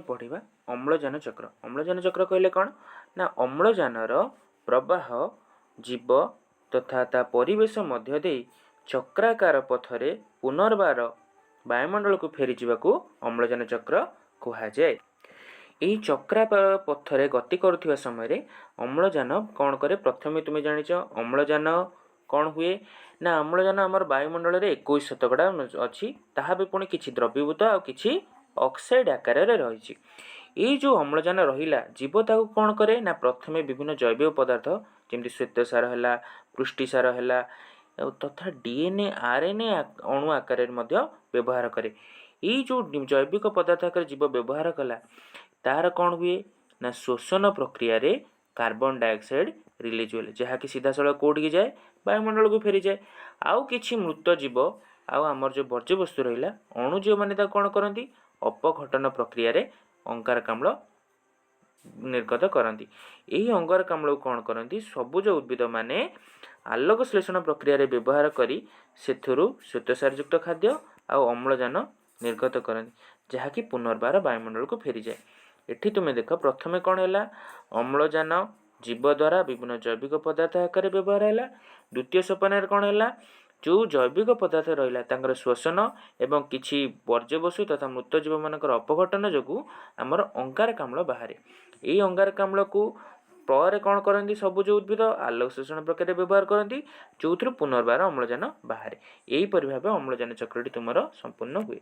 ଆମେ ପଢ଼ିବା ଅମ୍ଳଜାନ ଚକ୍ର। ଅମ୍ଳଜାନ ଚକ୍ର କହିଲେ କ'ଣ ନା ଅମ୍ଳଜାନର ପ୍ରବାହ ଜୀବ ତଥା ତା ପରିବେଶ ମଧ୍ୟ ଦେଇ ଚକ୍ରାକାର ପଥରେ ପୁନର୍ବାର ବାୟୁମଣ୍ଡଳକୁ ଫେରିଯିବାକୁ ଅମ୍ଳଜାନ ଚକ୍ର କୁହାଯାଏ। ଏହି ଚକ୍ରା ପଥରେ ଗତି କରୁଥିବା ସମୟରେ ଅମ୍ଳଜାନ କ'ଣ କରେ? ପ୍ରଥମେ ତୁମେ ଜାଣିଛ ଅମ୍ଳଜାନ କ'ଣ ହୁଏ ନା ଅମ୍ଳଜାନ ଆମର ବାୟୁମଣ୍ଡଳରେ 21% ଅଛି। ତାହା ବି ପୁଣି କିଛି ଦ୍ରବୀଭୂତ ଆଉ କିଛି ଅକ୍ସାଇଡ୍ ଆକାରରେ ରହିଛି। ଏଇ ଯେଉଁ ଅମ୍ଳଜାନ ରହିଲା ଜୀବ ତାକୁ କ'ଣ କରେ ନା ପ୍ରଥମେ ବିଭିନ୍ନ ଜୈବିକ ପଦାର୍ଥ ଯେମିତି ଶ୍ୱେତସାର ହେଲା, ପୃଷ୍ଟିସାର ହେଲା ତଥା DNA RNA ଅଣୁ ଆକାରରେ ମଧ୍ୟ ବ୍ୟବହାର କରେ। ଏଇ ଯେଉଁ ଜୈବିକ ପଦାର୍ଥ ଆକାରରେ ଜୀବ ବ୍ୟବହାର କଲା ତାହାର କ'ଣ ହୁଏ ନା ଶୋଷଣ ପ୍ରକ୍ରିୟାରେ କାର୍ବନ ଡାଇଅକ୍ସାଇଡ୍ ରିଲିଜ୍ ହୁଏ, ଯାହାକି ସିଧାସଳଖ କେଉଁଠିକି ଯାଏ? ବାୟୁମଣ୍ଡଳକୁ ଫେରିଯାଏ। ଆଉ କିଛି ମୃତ ଜୀବ ଆଉ ଆମର ଯେଉଁ ବର୍ଜ୍ୟବସ୍ତୁ ରହିଲା ଅଣୁଜୀବମାନେ ତାକୁ କ'ଣ କରନ୍ତି? ଅପଘଟନ ପ୍ରକ୍ରିୟାରେ ଅଙ୍ଗାରକାମ୍ଳ ନିର୍ଗତ କରନ୍ତି। ଏହି ଅଙ୍ଗାରକାମ୍ଳକୁ କ'ଣ କରନ୍ତି? ସବୁଜ ଉଦ୍ଭିଦମାନେ ଆଲୋକ ଶ୍ଳେଷଣ ପ୍ରକ୍ରିୟାରେ ବ୍ୟବହାର କରି ସେଥିରୁ ଶ୍ୱେତସାରଯୁକ୍ତ ଖାଦ୍ୟ ଆଉ ଅମ୍ଳଜାନ ନିର୍ଗତ କରନ୍ତି, ଯାହାକି ପୁନର୍ବାର ବାୟୁମଣ୍ଡଳକୁ ଫେରିଯାଏ। ଏଠି ତୁମେ ଦେଖ ପ୍ରଥମେ କ'ଣ ହେଲା? ଅମ୍ଳଜାନ ଜୀବ ଦ୍ୱାରା ବିଭିନ୍ନ ଜୈବିକ ପଦାର୍ଥ ଆକାରରେ ବ୍ୟବହାର ହେଲା। ଦ୍ୱିତୀୟ ସୋପାନରେ କ'ଣ ହେଲା? ଯେଉଁ ଜୈବିକ ପଦାର୍ଥ ରହିଲା ତାଙ୍କର ଶୋଷଣ ଏବଂ କିଛି ବର୍ଜ୍ୟବସ୍ତୁ ତଥା ମୃତ ଜୀବମାନଙ୍କର ଅପଘଟନ ଯୋଗୁଁ ଆମର ଅଙ୍ଗାରକାମ୍ଳ ବାହାରେ। ଏହି ଅଙ୍ଗାରକାମ୍ଳକୁ ପରେ କ'ଣ କରନ୍ତି? ସବୁଜ ଉଦ୍ଭିଦ ଆଲୋକ ଶୋଷଣ ପ୍ରକ୍ରିୟାରେ ବ୍ୟବହାର କରନ୍ତି, ଯେଉଁଥିରୁ ପୁନର୍ବାର ଅମ୍ଳଜାନ ବାହାରେ। ଏହିପରି ଭାବେ ଅମ୍ଳଜାନ ଚକ୍ରଟି ତୁମର ସମ୍ପୂର୍ଣ୍ଣ ହୁଏ।